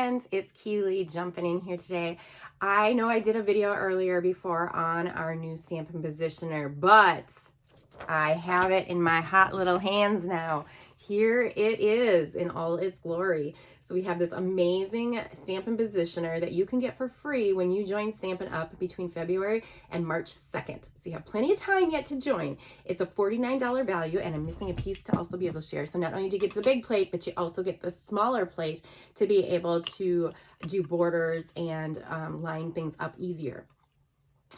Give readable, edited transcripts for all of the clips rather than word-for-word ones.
friends, it's Keely jumping in here today. I know I did a video earlier before on our new Stampin' Positioner, but I have it in my hot little hands now. Here it is in all its glory. So we have this amazing Stampin' Positioner that you can get for free when you join Stampin' Up between February and March 2nd. So you have plenty of time yet to join. It's a $49 value, and I'm missing a piece to also be able to share. So not only do you get the big plate, but you also get the smaller plate to be able to do borders and line things up easier.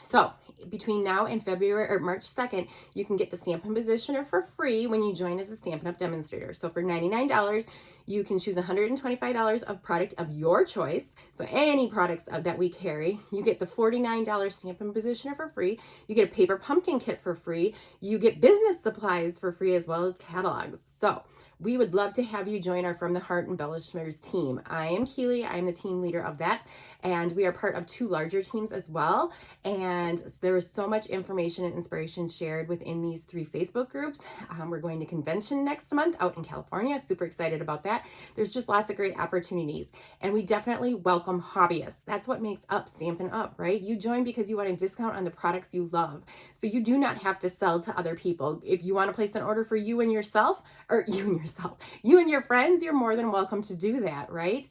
So between now and February or March 2nd, you can get the Stampin' Positioner for free when you join as a Stampin' Up demonstrator. So for $99, you can choose $125 of product of your choice. So any products that we carry, you get the $49 Stampin' Positioner for free. You get a paper pumpkin kit for free. You get business supplies for free as well as catalogs. So we would love to have you join our From the Heart Embellishers team. I am Keely. I am the team leader of that, and we are part of 2 larger teams as well. And there is so much information and inspiration shared within these 3 Facebook groups. We're going to convention next month out in California. Super excited about that. There's just lots of great opportunities, and we definitely welcome hobbyists. That's what makes up Stampin' Up, right? You join because you want a discount on the products you love. So you do not have to sell to other people. If you want to place an order for you and yourself, or you and your friends, you're more than welcome to do that, right?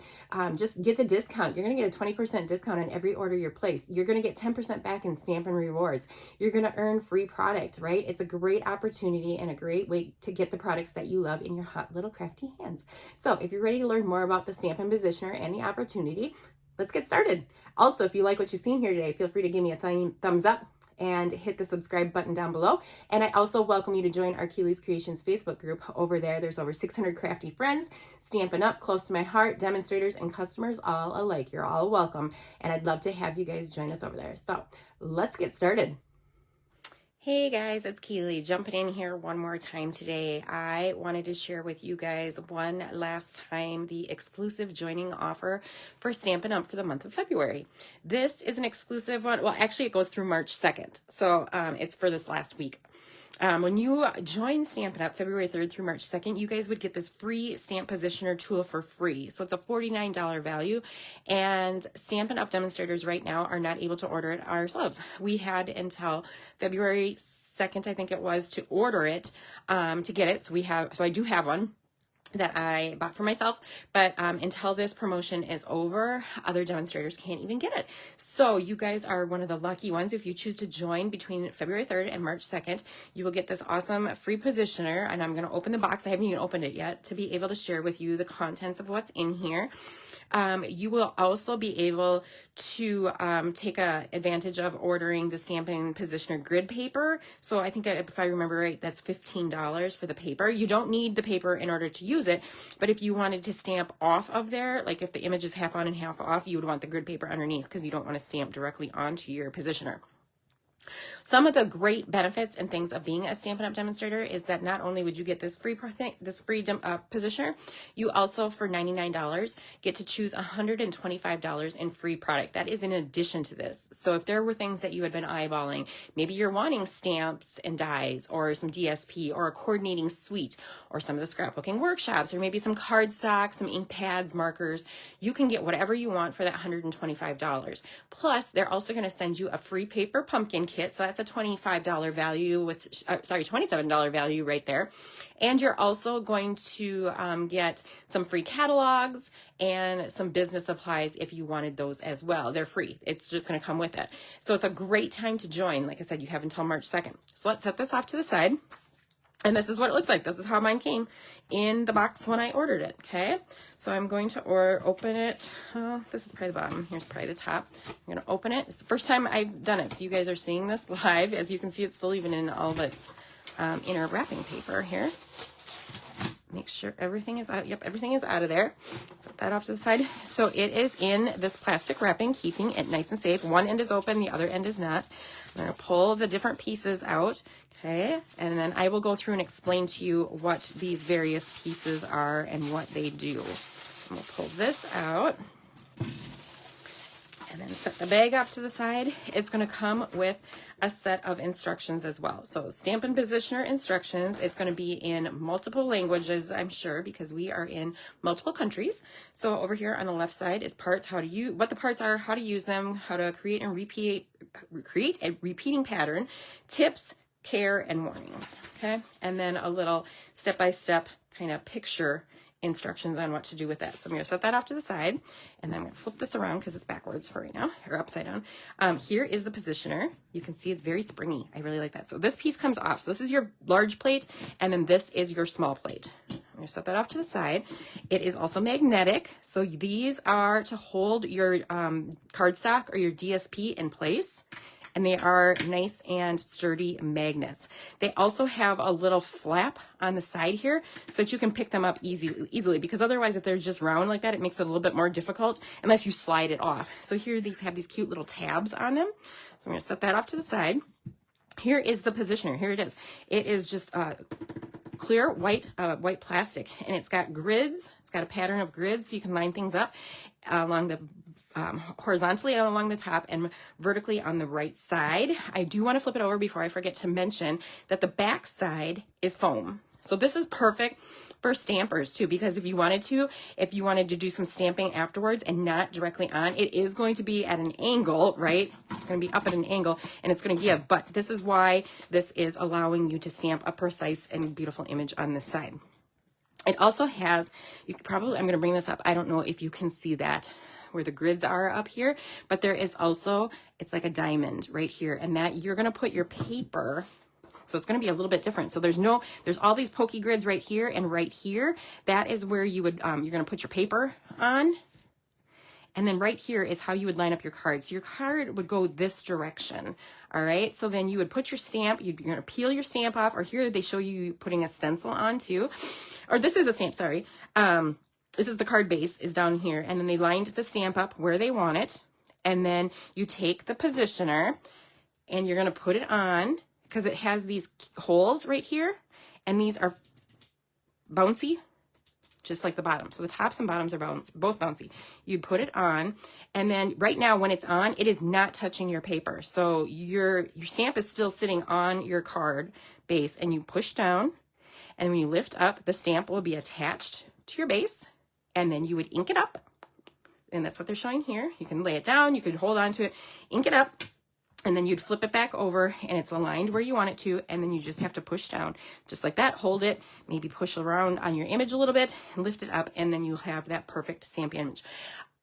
Just get the discount. You're going to get a 20% discount on every order you place. You're going to get 10% back in Stampin' Rewards. You're going to earn free product, right? It's a great opportunity and a great way to get the products that you love in your hot little crafty hands. So if you're ready to learn more about the Stampin' Positioner and the opportunity, let's get started. Also, if you like what you've seen here today, feel free to give me a thumbs up and hit the subscribe button down below. And I also welcome you to join our Keely's Creations Facebook group. Over there, there's over 600 crafty friends, Stampin' Up, close to my heart, demonstrators, and customers all alike. You're all welcome, and I'd love to have you guys join us over there. So let's get started. Hey guys, it's Keely jumping in here one more time today. I wanted to share with you guys one last time the exclusive joining offer for Stampin' Up for the month of February. This is an exclusive one. Well, actually it goes through March 2nd. So it's for this last week. When you join Stampin' Up February 3rd through March 2nd, you guys would get this free Stamp Positioner tool for free. So it's a $49 value, and Stampin' Up demonstrators right now are not able to order it ourselves. We had until February 2nd, I think it was, to order it, to get it. So I do have one that I bought for myself, but until this promotion is over, other demonstrators can't even get it. So you guys are one of the lucky ones. If you choose to join between February 3rd and March 2nd, you will get this awesome free positioner, and I'm going to open the box. I haven't even opened it yet to be able to share with you the contents of what's in here. You will also be able to take advantage of ordering the Stampin' Positioner grid paper. So I think if I remember right, that's $15 for the paper. You don't need the paper in order to use it, but if you wanted to stamp off of there, like if the image is half on and half off, you would want the grid paper underneath because you don't want to stamp directly onto your positioner. Some of the great benefits and things of being a Stampin' Up demonstrator is that not only would you get this free positioner, you also for $99 get to choose $125 in free product. That is in addition to this. So if there were things that you had been eyeballing, maybe you're wanting stamps and dies or some DSP or a coordinating suite or some of the scrapbooking workshops or maybe some cardstock, some ink pads, markers, you can get whatever you want for that $125. Plus, they're also going to send you a free paper pumpkin kit. So that's a $25 value with, $27 value right there. And you're also going to get some free catalogs and some business supplies if you wanted those as well. They're free. It's just going to come with it. So it's a great time to join. Like I said, you have until March 2nd. So let's set this off to the side. And this is what it looks like. This is how mine came in the box when I ordered it, okay? So I'm going to open it. This is probably the bottom. Here's probably the top. I'm going to open it. It's the first time I've done it, so you guys are seeing this live. As you can see, it's still even in all of its inner wrapping paper here. Make sure everything is out. Yep, everything is out of there. Set that off to the side. So it is in this plastic wrapping, keeping it nice and safe. One end is open, the other end is not. I'm going to pull the different pieces out. Okay, and then I will go through and explain to you what these various pieces are and what they do. And we'll pull this out. And then set the bag off to the side. It's going to come with a set of instructions as well. So Stampin' Positioner instructions. It's going to be in multiple languages, I'm sure, because we are in multiple countries. So over here on the left side is parts, how to use, what the parts are, how to use them, how to create a repeating pattern, tips, care, and warnings. Okay, and then a little step-by-step kind of picture instructions on what to do with that. So I'm going to set that off to the side, and then I'm going to flip this around because it's backwards for right now, or upside down. Here is the positioner. You can see it's very springy. I really like that. So this piece comes off. So this is your large plate, and then this is your small plate. I'm going to set that off to the side. It is also magnetic. So these are to hold your cardstock or your DSP in place. And they are nice and sturdy magnets. They also have a little flap on the side here so that you can pick them up easily, because otherwise if they're just round like that, it makes it a little bit more difficult unless you slide it off. So here these have these cute little tabs on them. So I'm going to set that off to the side. Here is the positioner. Here it is. It is just clear white plastic, and it's got grids. It's got a pattern of grids so you can line things up along the horizontally along the top and vertically on the right side. I do want to flip it over before I forget to mention that the back side is foam. So this is perfect for stampers too, because if you wanted to do some stamping afterwards and not directly on, it is going to be at an angle, right? It's going to be up at an angle and it's going to give, but this is why this is allowing you to stamp a precise and beautiful image on this side. It also has, I'm going to bring this up. I don't know if you can see that where the grids are up here, but there is also, it's like a diamond right here, and that you're going to put your paper, so it's going to be a little bit different. So there's all these pokey grids right here and right here. That is where you would, you're going to put your paper on. And then right here is how you would line up your card. So your card would go this direction. All right. So then you would put your stamp, you're going to peel your stamp off, or here they show you putting a stencil on too, or this is a stamp, sorry. This is the card base is down here, and then they lined the stamp up where they want it. And then you take the positioner and you're going to put it on, because it has these holes right here, and these are bouncy, just like the bottom. So the tops and bottoms are both bouncy. You put it on, and then right now when it's on, it is not touching your paper. So your stamp is still sitting on your card base, and you push down, and when you lift up, the stamp will be attached to your base. And then you would ink it up, and that's what they're showing here. You can lay it down, you could hold on to it, ink it up, and then you'd flip it back over, and it's aligned where you want it to, and then you just have to push down, just like that, hold it, maybe push around on your image a little bit, and lift it up, and then you'll have that perfect stamp image.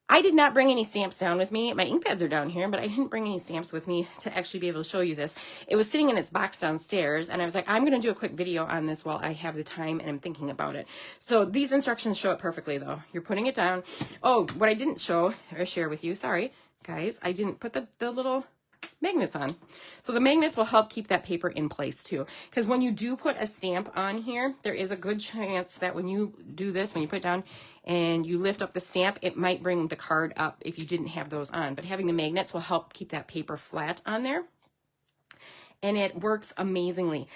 I did not bring any stamps down with me. My ink pads are down here, but I didn't bring any stamps with me to actually be able to show you this. It was sitting in its box downstairs, and I was like, I'm going to do a quick video on this while I have the time and I'm thinking about it. So these instructions show it perfectly, though. You're putting it down. Oh, what I didn't show or share with you, sorry, guys, I didn't put the little magnets on. So the magnets will help keep that paper in place too, because when you do put a stamp on here, there is a good chance that when you do this, when you put it down and you lift up the stamp, it might bring the card up if you didn't have those on. But having the magnets will help keep that paper flat on there, and it works amazingly.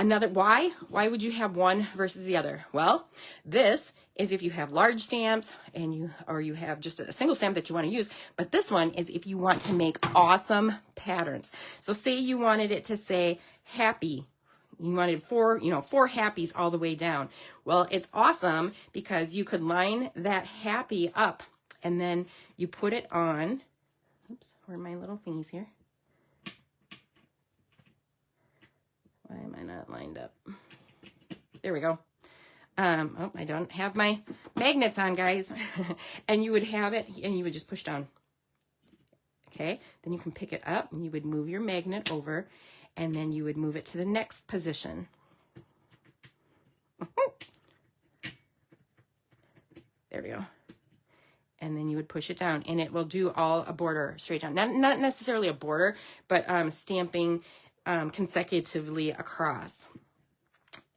Why would you have one versus the other? Well, this is if you have large stamps and you have just a single stamp that you want to use, but this one is if you want to make awesome patterns. So say you wanted it to say happy. You wanted four happies all the way down. Well, it's awesome because you could line that happy up, and then you put it on. Oops, where are my little thingies here? Why am I not lined up? There we go. Oh, I don't have my magnets on, guys. And you would have it, and you would just push down. Okay, then you can pick it up, and you would move your magnet over, and then you would move it to the next position. There we go. And then you would push it down, and it will do all a border straight down. Not necessarily a border, but stamping consecutively across.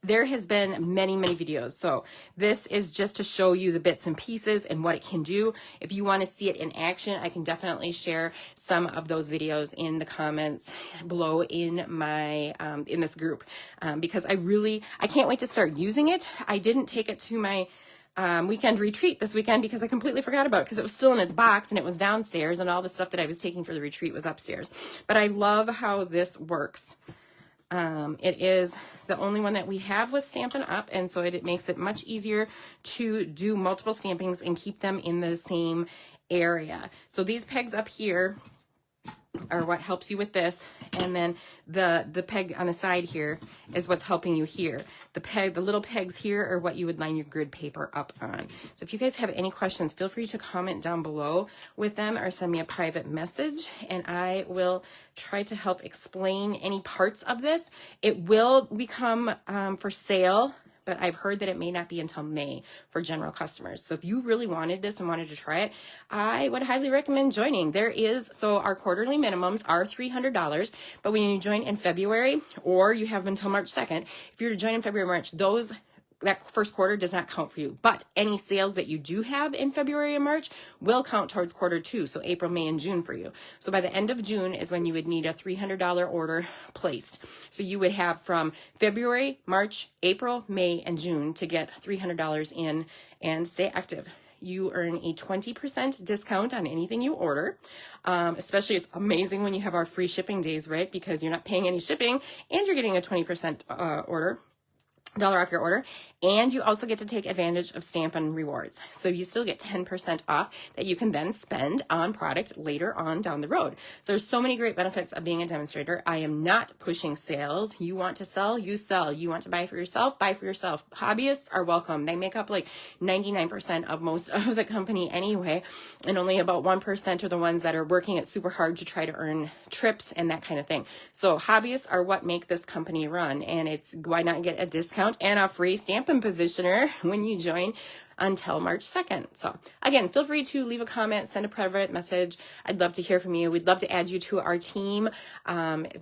There has been many videos, so this is just to show you the bits and pieces and what it can do. If you want to see it in action, I can definitely share some of those videos in the comments below in my in this group, because I can't wait to start using it. I didn't take it to my weekend retreat this weekend because I completely forgot about it because it was still in its box and it was downstairs and all the stuff that I was taking for the retreat was upstairs. But I love how this works. It is the only one that we have with Stampin' Up, and so it makes it much easier to do multiple stampings and keep them in the same area. So these pegs up here are what helps you with this, and then the peg on the side here is what's helping you here. The little pegs here are what you would line your grid paper up on. So if you guys have any questions, feel free to comment down below with them or send me a private message, and I will try to help explain any parts of this. It will become for sale, but I've heard that it may not be until May for general customers. So if you really wanted this and wanted to try it, I would highly recommend joining. So our quarterly minimums are $300, but when you join in February, or you have until March 2nd, if you're to join in February, March, that first quarter does not count for you, but any sales that you do have in February and March will count towards quarter 2, so April, May, and June for you. So by the end of June is when you would need a $300 order placed. So you would have from February, March, April, May, and June to get $300 in and stay active. You earn a 20% discount on anything you order. Especially, it's amazing when you have our free shipping days, right? Because you're not paying any shipping and you're getting a 20% dollar off your order, and you also get to take advantage of Stampin' Rewards. So you still get 10% off that you can then spend on product later on down the road. So there's so many great benefits of being a demonstrator. I am not pushing sales. You want to sell, you sell. You want to buy for yourself, buy for yourself. Hobbyists are welcome. They make up like 99% of most of the company anyway, and only about 1% are the ones that are working it super hard to try to earn trips and that kind of thing. So hobbyists are what make this company run, and it's why not get a discount and a free Stampin' Positioner when you join until March 2nd. So again, feel free to leave a comment, send a private message. I'd love to hear from you. We'd love to add you to our team.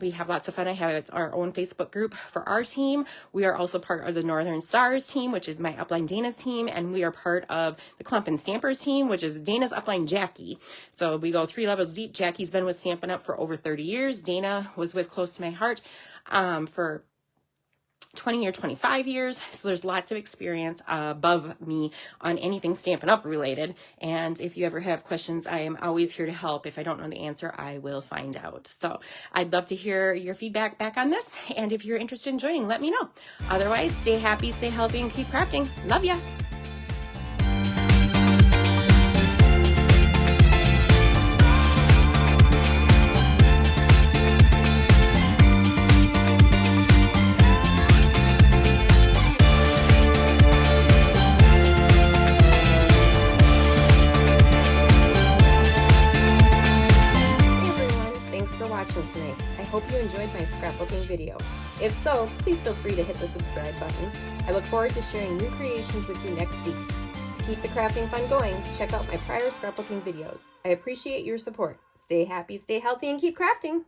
We have lots of fun. It's our own Facebook group for our team. We are also part of the Northern Stars team, which is my upline Dana's team, and we are part of the Clump and Stampers team, which is Dana's upline Jackie. So we go 3 levels deep. Jackie's been with Stampin' Up for over 30 years. Dana was with Close to My Heart for 20 or 25 years. So there's lots of experience above me on anything Stampin' Up related. And if you ever have questions, I am always here to help. If I don't know the answer, I will find out. So I'd love to hear your feedback back on this. And if you're interested in joining, let me know. Otherwise, stay happy, stay healthy, and keep crafting. Love ya. Tonight. I hope you enjoyed my scrapbooking video. If so, please feel free to hit the subscribe button. I look forward to sharing new creations with you next week. To keep the crafting fun going, check out my prior scrapbooking videos. I appreciate your support. Stay happy, stay healthy, and keep crafting!